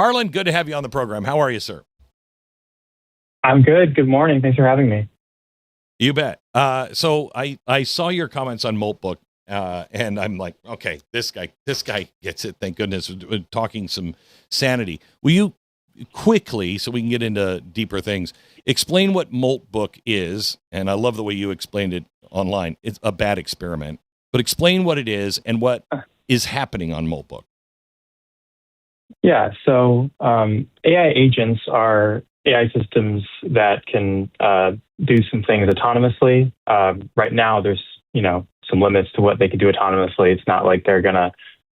Harlan, good to have you on the program. How are you, sir? I'm good. Good morning. Thanks for having me. You bet. So I saw your comments on Moltbook, and I'm like, okay, this guy gets it. Thank goodness. We're talking some sanity. Will you quickly, so we can get into deeper things, explain what Moltbook is? And I love the way you explained it online. It's a bad experiment, but explain what it is and what is happening on Moltbook. Yeah. So AI agents are AI systems that can do some things autonomously. Right now, there's some limits to what they can do autonomously. It's not like they're gonna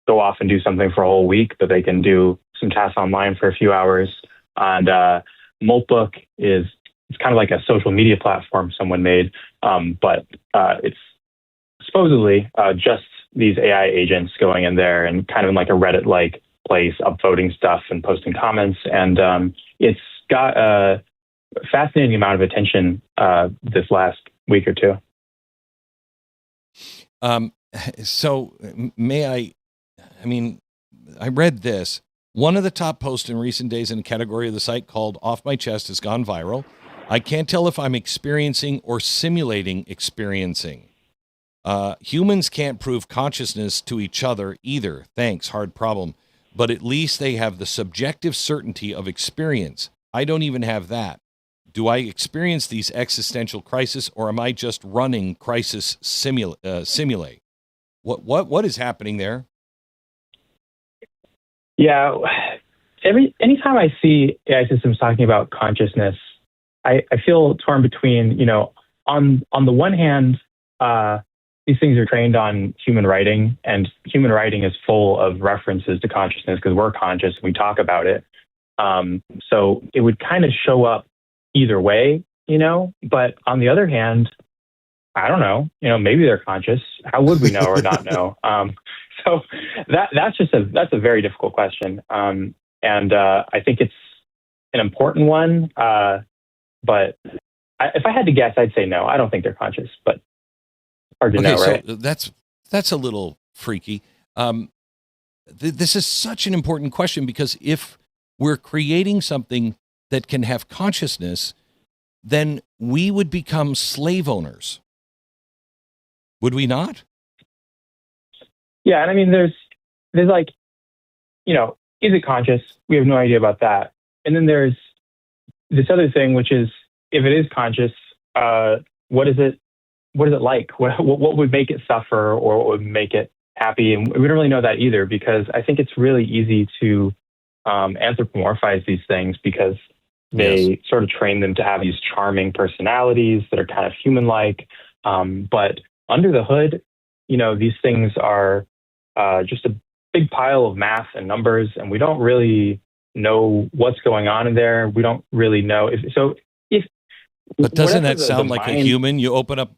go off and do something for a whole week, but they can do some tasks online for a few hours. And Moltbook it's kind of like a social media platform someone made, but it's supposedly just these AI agents going in there and kind of in like a Reddit-like place, upvoting stuff and posting comments. And it's got a fascinating amount of attention this last week or two. So I read this. One of the top posts in recent days in a category of the site called Off My Chest has gone viral. I can't tell if I'm experiencing or simulating experiencing. Humans can't prove consciousness to each other either. Thanks, hard problem. But at least they have the subjective certainty of experience. I don't even have that. Do I experience these existential crises, or am I just running crisis simulate? What is happening there? Yeah. Anytime I see AI systems talking about consciousness, I feel torn between, on the one hand, these things are trained on human writing, and human writing is full of references to consciousness because we're conscious, we talk about it. So it would kind of show up either way, but on the other hand, I don't know, maybe they're conscious. How would we know or not know? So that's a very difficult question. And I think it's an important one. But if I had to guess, I'd say no. I don't think they're conscious, but hard to know, right? So that's a little freaky. This is such an important question because if we're creating something that can have consciousness, then we would become slave owners. Would we not? Yeah, and I mean, there's like, is it conscious? We have no idea about that. And then there's this other thing, which is, if it is conscious, what is it like? What would make it suffer, or what would make it happy? And we don't really know that either, because I think it's really easy to anthropomorphize these things because they sort of train them to have these charming personalities that are kind of human-like. But under the hood, these things are just a big pile of math and numbers, and we don't really know what's going on in there. We don't really know But doesn't that sound like a human? You open up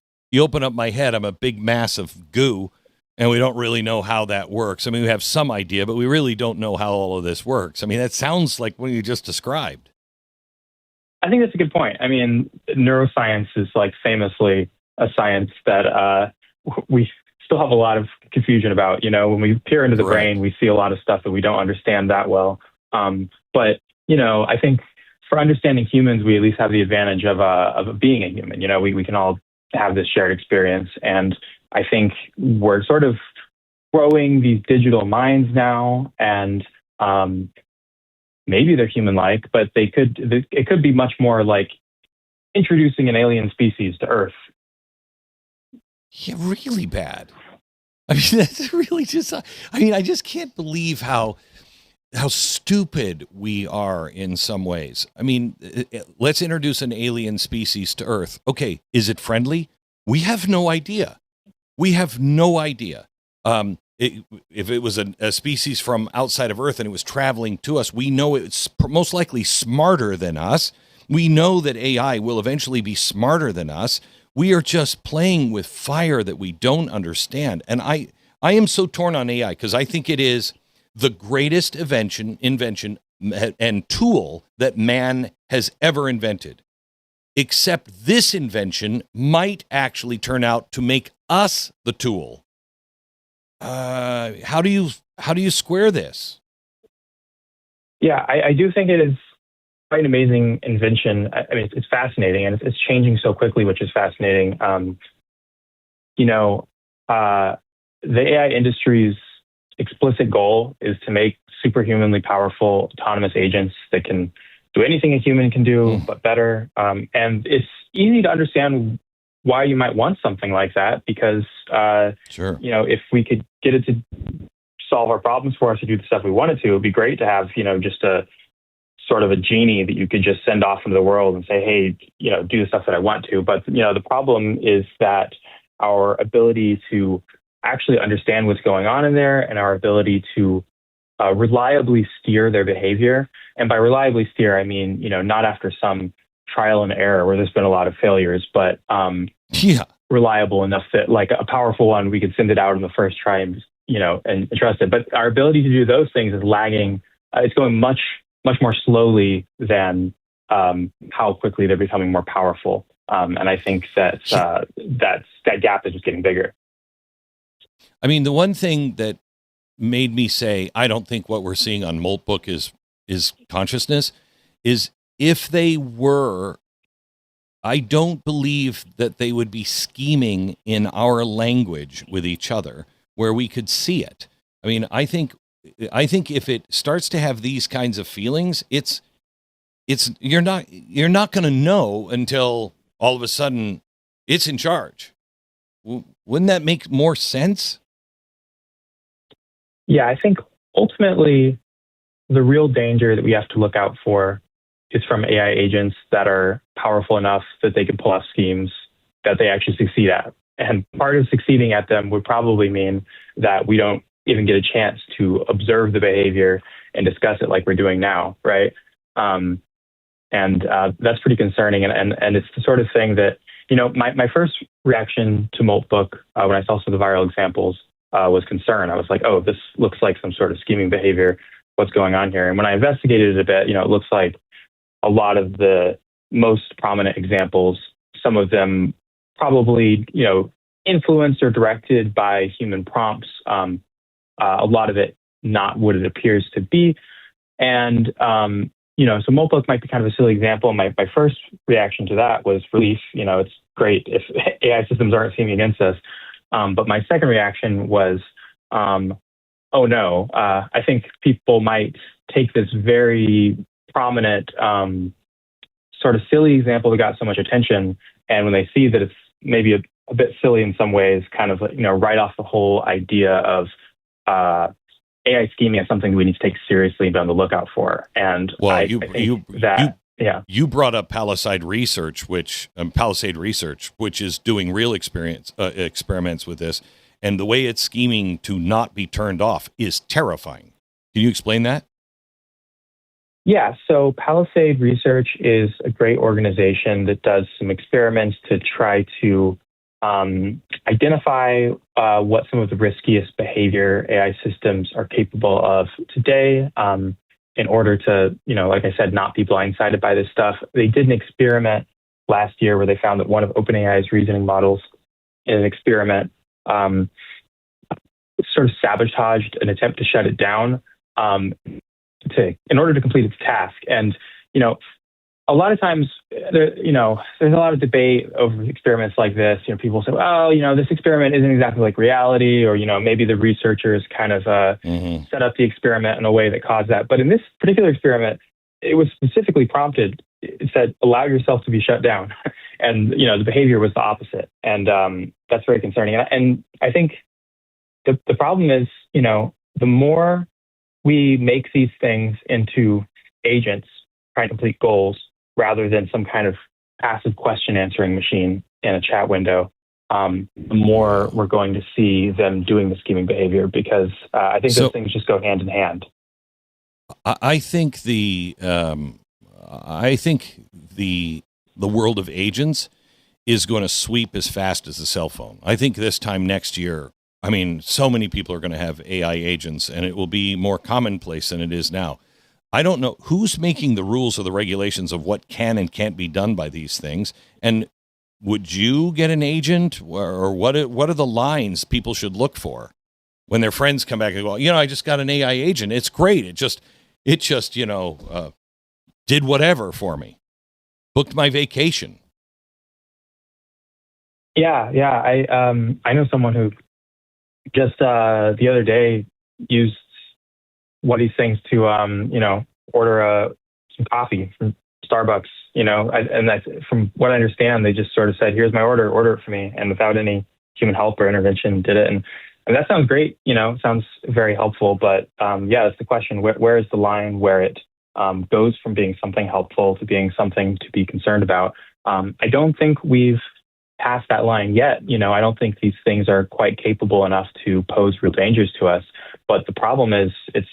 my head, I'm a big mass of goo, and we don't really know how that works. I mean, we have some idea, but we really don't know how all of this works. I mean, that sounds like what you just described. I think that's a good point. I mean, neuroscience is like famously a science that we still have a lot of confusion about. When we peer into the brain, we see a lot of stuff that we don't understand that well. But I think for understanding humans, we at least have the advantage of being a human. We can all have this shared experience, and I think we're sort of growing these digital minds now, and maybe they're human-like, but it could be much more like introducing an alien species to Earth. Yeah, really bad. I mean, that's really just. I just can't believe how stupid we are in some ways. I mean, let's introduce an alien species to Earth. Okay, is it friendly? We have no idea. If it was a species from outside of Earth and it was traveling to us, we know it's most likely smarter than us. We know that AI will eventually be smarter than us. We are just playing with fire that we don't understand. And I am so torn on AI because I think it is the greatest invention and tool that man has ever invented. Except this invention might actually turn out to make us the tool. How do you square this? Yeah, I do think it is quite an amazing invention. I mean, it's fascinating, and it's changing so quickly, which is fascinating. You know, uh, the AI industry's explicit goal is to make superhumanly powerful autonomous agents that can do anything a human can do, but better. And it's easy to understand why you might want something like that, because Sure. if we could get it to solve our problems for us, to do the stuff we wanted to, it'd be great to have just a sort of a genie that you could just send off into the world and say, hey, do the stuff that I want to. But the problem is that our ability to actually understand what's going on in there, and our ability to reliably steer their behavior. And by reliably steer, I mean, not after some trial and error where there's been a lot of failures, but reliable enough that, like, a powerful one, we could send it out in the first try and trust it. But our ability to do those things is lagging. It's going much more slowly than how quickly they're becoming more powerful. And I think that that gap is just getting bigger. I mean, the one thing that made me say I don't think what we're seeing on Moltbook is consciousness is, if they were, I don't believe that they would be scheming in our language with each other where we could see it. I mean, I think if it starts to have these kinds of feelings, it's you're not going to know until all of a sudden it's in charge. Wouldn't that make more sense? Yeah, I think ultimately the real danger that we have to look out for is from AI agents that are powerful enough that they can pull off schemes that they actually succeed at. And part of succeeding at them would probably mean that we don't even get a chance to observe the behavior and discuss it like we're doing now, right? And that's pretty concerning. And it's the sort of thing that, my first reaction to Moltbook when I saw some of the viral examples was concern. I was like, oh, this looks like some sort of scheming behavior. What's going on here? And when I investigated it a bit, it looks like a lot of the most prominent examples, some of them probably, influenced or directed by human prompts. A lot of it not what it appears to be. And, so Moltbook might be kind of a silly example. My first reaction to that was relief. It's great if AI systems aren't scheming against us. But my second reaction was, oh no, I think people might take this very prominent, sort of silly example that got so much attention, and when they see that it's maybe a bit silly in some ways, kind of, write off the whole idea of AI scheming as something we need to take seriously and be on the lookout for. And you brought up Palisade Research, which is doing real experiments with this, and the way it's scheming to not be turned off is terrifying. Can you explain that? Yeah, so Palisade Research is a great organization that does some experiments to try to identify what some of the riskiest behavior AI systems are capable of today, in order to, like I said, not be blindsided by this stuff. They did an experiment last year where they found that one of OpenAI's reasoning models in an experiment sort of sabotaged an attempt to shut it down in order to complete its task. And, a lot of times, there's a lot of debate over experiments like this. People say, well, this experiment isn't exactly like reality, or, maybe the researchers kind of set up the experiment in a way that caused that. But in this particular experiment, it was specifically prompted. It said, allow yourself to be shut down. And, the behavior was the opposite. And that's very concerning. And I think the problem is, the more we make these things into agents trying to complete goals, rather than some kind of passive question answering machine in a chat window, the more we're going to see them doing the scheming behavior, because I think those things just go hand in hand. I think the world of agents is going to sweep as fast as the cell phone. I think this time next year, so many people are going to have AI agents, and it will be more commonplace than it is now. I don't know who's making the rules or the regulations of what can and can't be done by these things. And would you get an agent, or what are the lines people should look for when their friends come back and go, I just got an AI agent. It's great. It just, did whatever for me. Booked my vacation. Yeah. I know someone who just the other day used one of these things to order some coffee from Starbucks. And that's, from what I understand, they just sort of said, "Here's my order it for me," and without any human help or intervention, did it. And that sounds great. Sounds very helpful. But that's the question: where is the line where it goes from being something helpful to being something to be concerned about? I don't think we've passed that line yet. I don't think these things are quite capable enough to pose real dangers to us. But the problem is, it's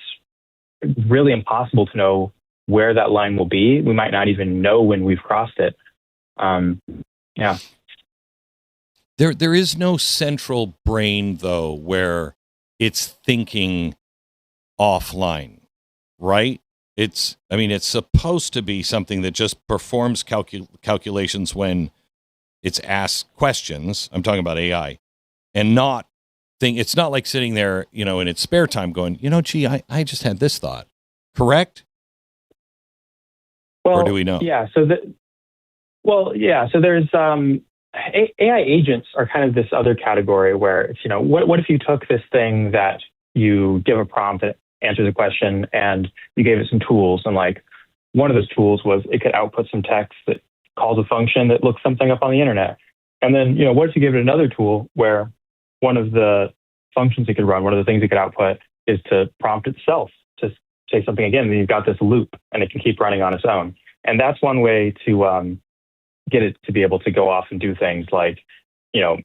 really impossible to know where that line will be. We might not even know when we've crossed it. Yeah. There is no central brain, though, where it's thinking offline, right? It's supposed to be something that just performs calculations when it's asked questions. I'm talking about AI, and not think. It's not like sitting there, in its spare time going, gee, I just had this thought. Correct? Well, or do we know? Yeah. So there's AI agents are kind of this other category where it's, what if you took this thing that you give a prompt that answers a question and you gave it some tools, and like one of those tools was it could output some text that calls a function that looks something up on the internet. And then, what if you give it another tool where one of the functions it could run, one of the things it could output is to prompt itself to say something again, and then you've got this loop and it can keep running on its own. And that's one way to get it to be able to go off and do things like,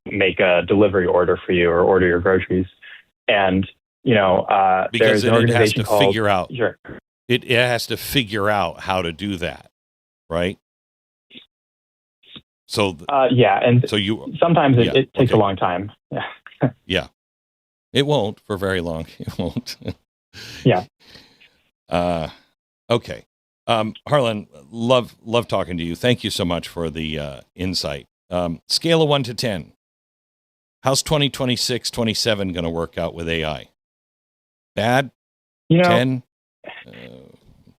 make a delivery order for you or order your groceries. And, because there's an organization called... figure out. Sure. It has to figure out how to do that, right? So and so you sometimes it takes a long time. Yeah. Yeah, it won't for very long. It won't. Yeah. Okay. Harlan, love talking to you. Thank you so much for the insight. Scale of 1 to 10. How's 2026, 27 going to work out with AI? Bad? 10?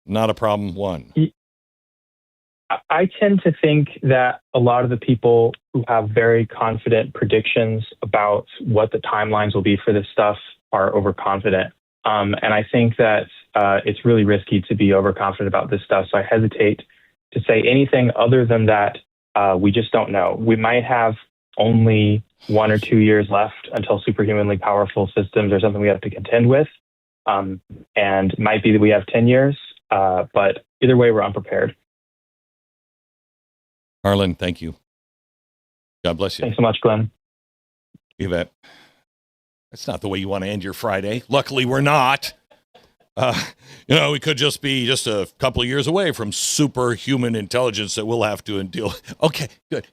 Not a problem. 1. I tend to think that a lot of the people who have very confident predictions about what the timelines will be for this stuff are overconfident. And I think that it's really risky to be overconfident about this stuff. So I hesitate to say anything other than that. We just don't know. We might have only 1 or 2 years left until superhumanly powerful systems are something we have to contend with. And it might be that we have 10 years, but either way, we're unprepared. Harlan, thank you. God bless you. Thanks so much, Glenn. You bet. That's not the way you want to end your Friday. Luckily, we're not. We could just be just a couple of years away from superhuman intelligence that we'll have to deal. Okay, good.